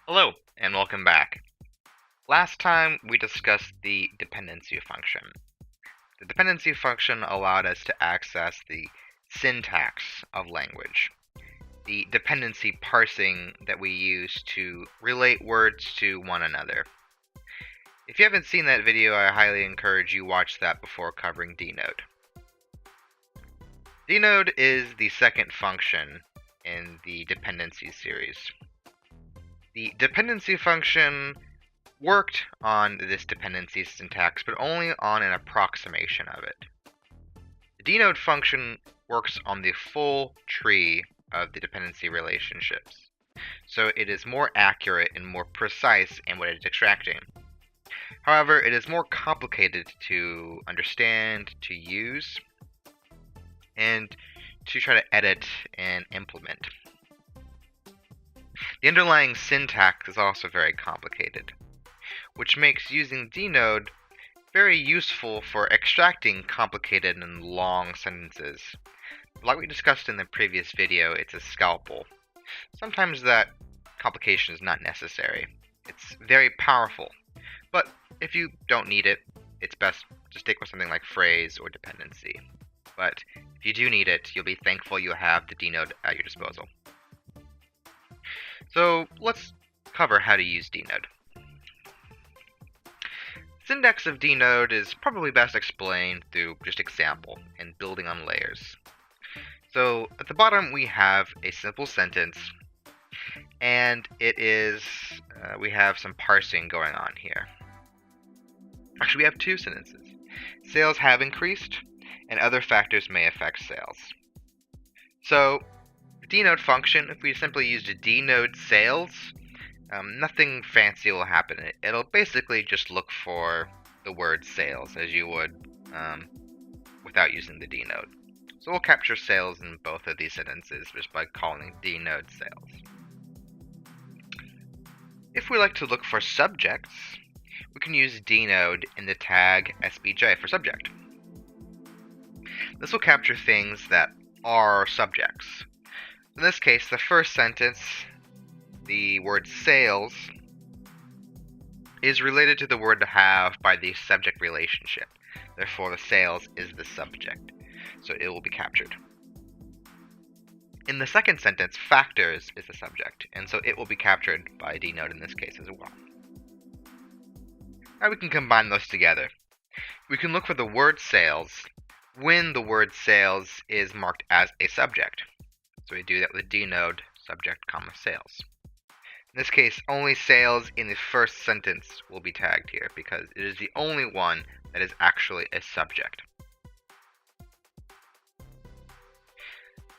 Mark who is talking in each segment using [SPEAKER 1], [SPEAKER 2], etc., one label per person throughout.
[SPEAKER 1] Hello, and welcome back. Last time we discussed the dependency function. The dependency function allowed us to access the syntax of language, the dependency parsing that we use to relate words to one another. If you haven't seen that video, I highly encourage you watch that before covering Dnode. Dnode is the second function in the dependency series. The dependency function worked on this dependency syntax, but only on an approximation of it. The Dnode function works on the full tree of the dependency relationships, so it is more accurate and more precise in what it's extracting. However, it is more complicated to understand, to use, and to try to edit and implement. The underlying syntax is also very complicated, which makes using Dnode very useful for extracting complicated and long sentences. Like we discussed in the previous video, it's a scalpel. Sometimes that complication is not necessary. It's very powerful, but if you don't need it, it's best to stick with something like phrase or dependency. But if you do need it, you'll be thankful you have the Dnode at your disposal. So let's cover how to use Dnode. Syntax of Dnode is probably best explained through just example and building on layers. So at the bottom we have a simple sentence, and it is we have some parsing going on here. Actually, we have two sentences. Sales have increased, and other factors may affect sales. So the Dnode function, if we simply used a Dnode sales, nothing fancy will happen. It'll basically just look for the word sales as you would without using the Dnode. So we'll capture sales in both of these sentences just by calling Dnode sales. If we like to look for subjects, we can use Dnode in the tag SBJ for subject. This will capture things that are subjects. In this case, the first sentence, the word sales, is related to the word to have by the subject relationship. Therefore, the sales is the subject, so it will be captured. In the second sentence, factors is the subject, and so it will be captured by Dnode in this case as well. Now we can combine those together. We can look for the word sales when the word sales is marked as a subject. So we do that with Dnode subject comma sales. In this case, only sales in the first sentence will be tagged here because it is the only one that is actually a subject.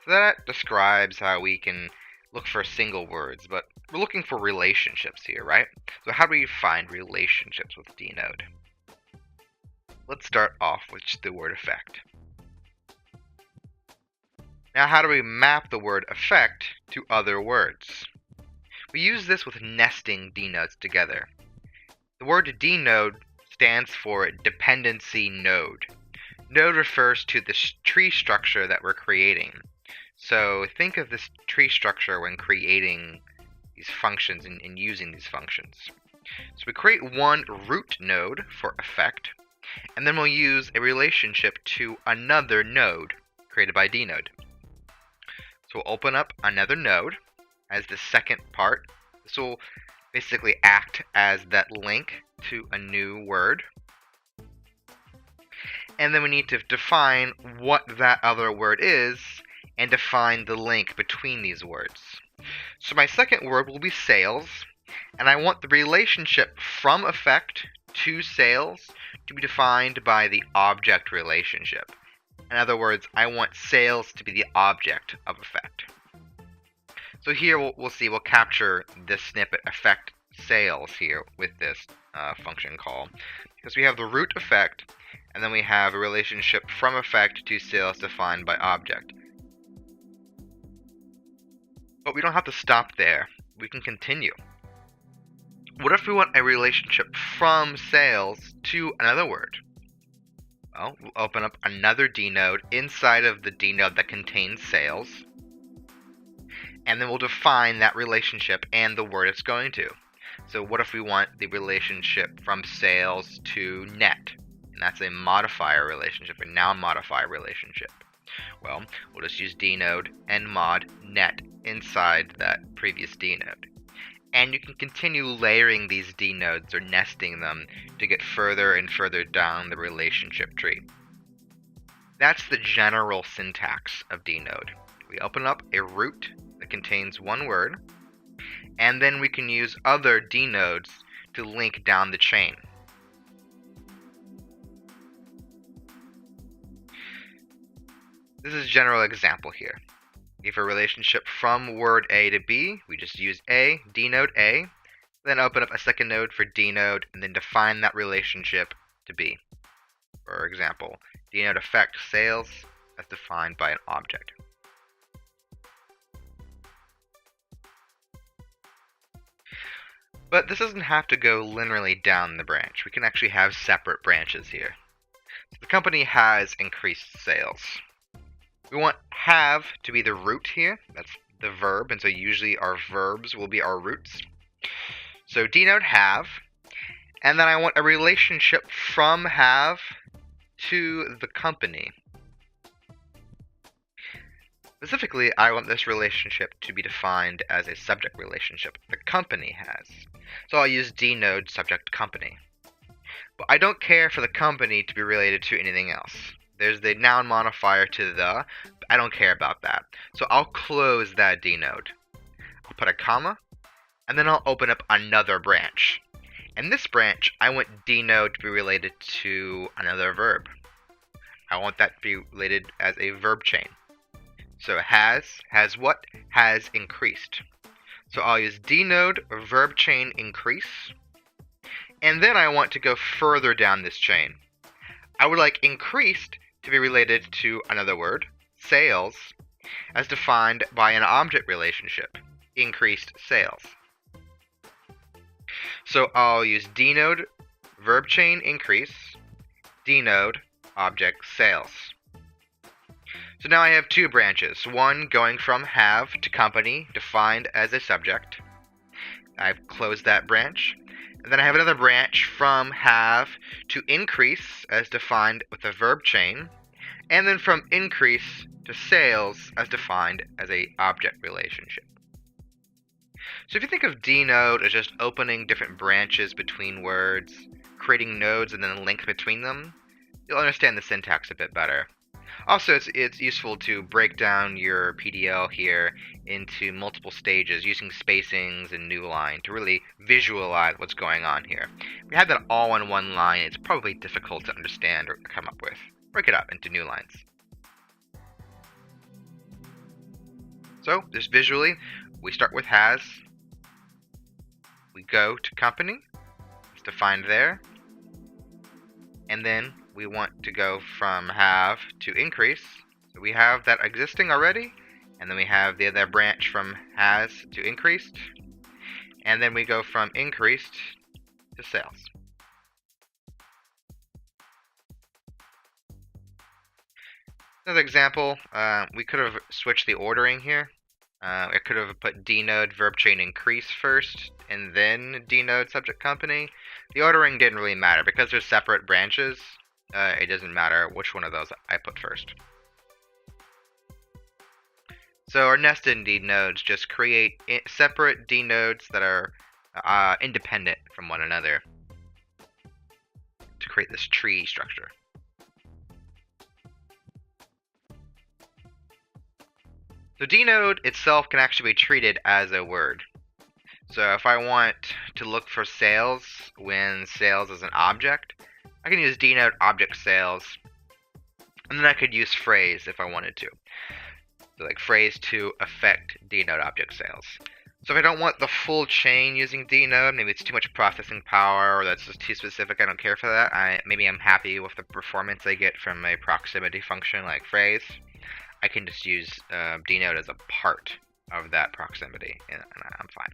[SPEAKER 1] So that describes how we can look for single words, but we're looking for relationships here, right? So how do we find relationships with Dnode? Let's start off with the word effect. Now, how do we map the word effect to other words? We use this with nesting dnodes together. The word dnode stands for dependency node. Node refers to the tree structure that we're creating. So think of this tree structure when creating these functions and using these functions. So we create one root node for effect, and then we'll use a relationship to another node created by Dnode. So we'll open up another node as the second part. This will basically act as that link to a new word. And then we need to define what that other word is and define the link between these words. So my second word will be sales, and I want the relationship from effect to sales to be defined by the object relationship. In other words, I want sales to be the object of effect. So here we'll capture this snippet effect sales here with this function call, because we have the root effect, and then we have a relationship from effect to sales defined by object. But we don't have to stop there. We can continue. What if we want a relationship from sales to another word? Well, we'll open up another dnode inside of the dnode that contains sales. and then we'll define that relationship and the word it's going to. So what if we want the relationship from sales to net? And that's a modifier relationship, a noun modifier relationship. Well, we'll just use dnode and mod net inside that previous dnode. And you can continue layering these dnodes or nesting them to get further and further down the relationship tree. That's the general syntax of dnode. We open up a root that contains one word, and then we can use other dnodes to link down the chain. This is a general example here. We have a relationship from word A to B. We just use A, dnode A, then open up a second node for dnode, and then define that relationship to B. For example, dnode effect sales as defined by an object. But this doesn't have to go linearly down the branch. We can actually have separate branches here. So the company has increased sales. We want have to be the root here. That's the verb, and so usually our verbs will be our roots. So dnode have, and then I want a relationship from have to the company. Specifically, I want this relationship to be defined as a subject relationship the company has. So I'll use dnode subject company. But I don't care for the company to be related to anything else. There's the noun modifier to the, but I don't care about that. So I'll close that dnode. I'll put a comma, and then I'll open up another branch. In this branch, I want dnode to be related to another verb. I want that to be related as a verb chain. So has what? Has increased. So I'll use dnode verb chain increase. And then I want to go further down this chain. I would like increased to be related to another word, sales, as defined by an object relationship, increased sales. So I'll use dnode verb chain increase, dnode object sales. So now I have two branches, one going from have to company, defined as a subject. I've closed that branch. And then I have another branch from have to increase, as defined with a verb chain. And then from increase to sales, as defined as a object relationship. So if you think of dnode as just opening different branches between words, creating nodes and then links between them, you'll understand the syntax a bit better. Also, it's useful to break down your PDL here into multiple stages using spacings and new line to really visualize what's going on here. If we have that all in one line, it's probably difficult to understand or come up with. Break it up into new lines. So, just visually, we start with has. We go to company. It's defined there. And then we want to go from have to increase. So we have that existing already, and then we have the other branch from has to increased, and then we go from increased to sales. Another example, we could have switched the ordering here. I could have put dnode verb chain increase first, and then dnode subject company. The ordering didn't really matter because they're separate branches. It doesn't matter which one of those I put first. So our nested dnodes just create separate dnodes that are independent from one another to create this tree structure. So dnode itself can actually be treated as a word. So if I want to look for sales when sales is an object, I can use dnode object sales, and then I could use phrase if I wanted to. So like phrase to affect dnode object sales. So if I don't want the full chain using dnode, maybe it's too much processing power, or that's just too specific, I don't care for that. Maybe I'm happy with the performance I get from a proximity function like phrase. I can just use dnode as a part of that proximity, and I'm fine.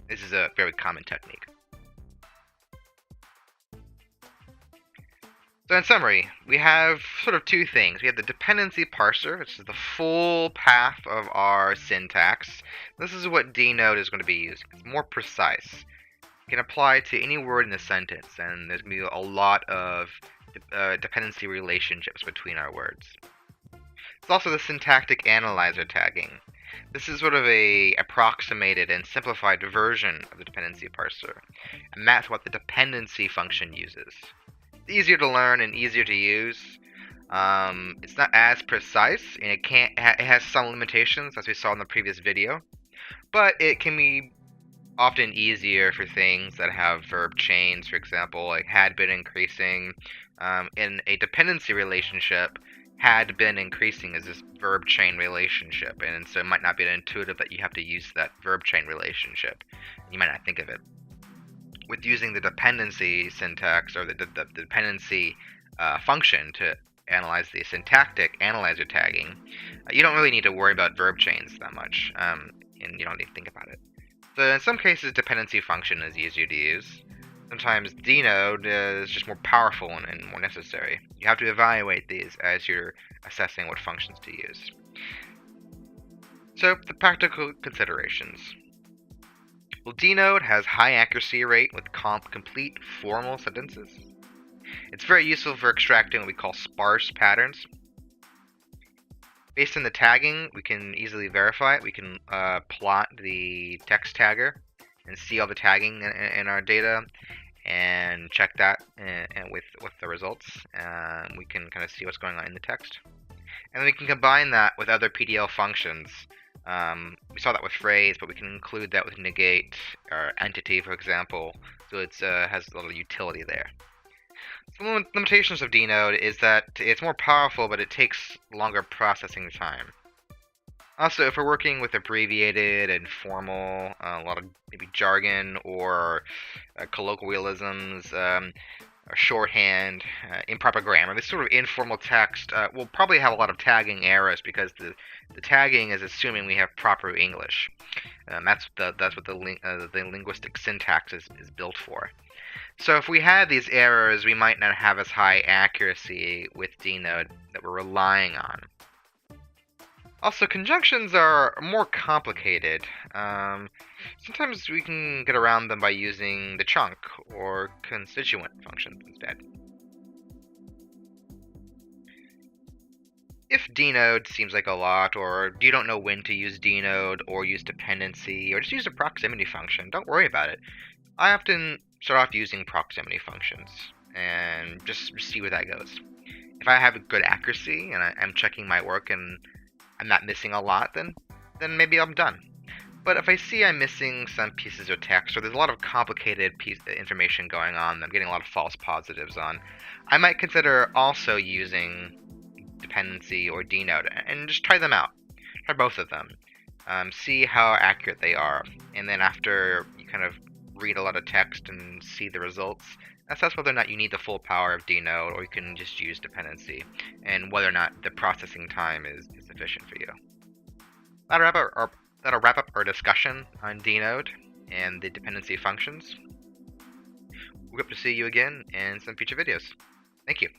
[SPEAKER 1] This is a very common technique. So in summary, we have sort of two things. We have the dependency parser, which is the full path of our syntax. This is what Dnode is going to be using. It's more precise. It can apply to any word in a sentence, and there's going to be a lot of dependency relationships between our words. It's also the syntactic analyzer tagging. This is sort of a approximated and simplified version of the dependency parser, and that's what the dependency function uses. It's easier to learn and easier to use. It's not as precise, and it has some limitations, as we saw in the previous video, but it can be often easier for things that have verb chains, for example, like had been increasing. In a dependency relationship, had been increasing is this verb chain relationship, and so it might not be intuitive that you have to use that verb chain relationship. You might not think of it. With using the dependency syntax or the dependency function to analyze the syntactic analyzer tagging, you don't really need to worry about verb chains that much, and you don't need to think about it. So in some cases, dependency function is easier to use. Sometimes Dnode is just more powerful and more necessary. You have to evaluate these as you're assessing what functions to use. So, the practical considerations. Well, Dnode has high accuracy rate with complete formal sentences. It's very useful for extracting what we call sparse patterns. Based on the tagging, we can easily verify it. We can plot the text tagger and see all the tagging in our data and check that and with the results. We can kind of see what's going on in the text. And then we can combine that with other PDL functions. We saw that with phrase, but we can include that with negate or entity, for example. So it has a lot of utility there. Some limitations of Dnode is that it's more powerful, but it takes longer processing time. Also, if we're working with abbreviated and formal, a lot of maybe jargon or colloquialisms, or shorthand, improper grammar, this sort of informal text will probably have a lot of tagging errors because the tagging is assuming we have proper English. That's what the linguistic syntax is built for. So if we had these errors, we might not have as high accuracy with Dnode that we're relying on. Also, conjunctions are more complicated. Sometimes we can get around them by using the chunk or constituent functions instead. If Dnode seems like a lot, or you don't know when to use Dnode, or use dependency, or just use a proximity function, don't worry about it. I often start off using proximity functions, and just see where that goes. If I have a good accuracy, and I'm checking my work, and I'm not missing a lot, then maybe I'm done. But if I see I'm missing some pieces of text, or there's a lot of complicated information going on that I'm getting a lot of false positives on, I might consider also using dependency or Dnode, and just try them out. Try both of them. See how accurate they are, and then after you kind of read a lot of text and see the results, assess whether or not you need the full power of Dnode, or you can just use dependency, and whether or not the processing time is sufficient for you. That'll wrap up our discussion on Dnode and the dependency functions. We hope to see you again in some future videos. Thank you.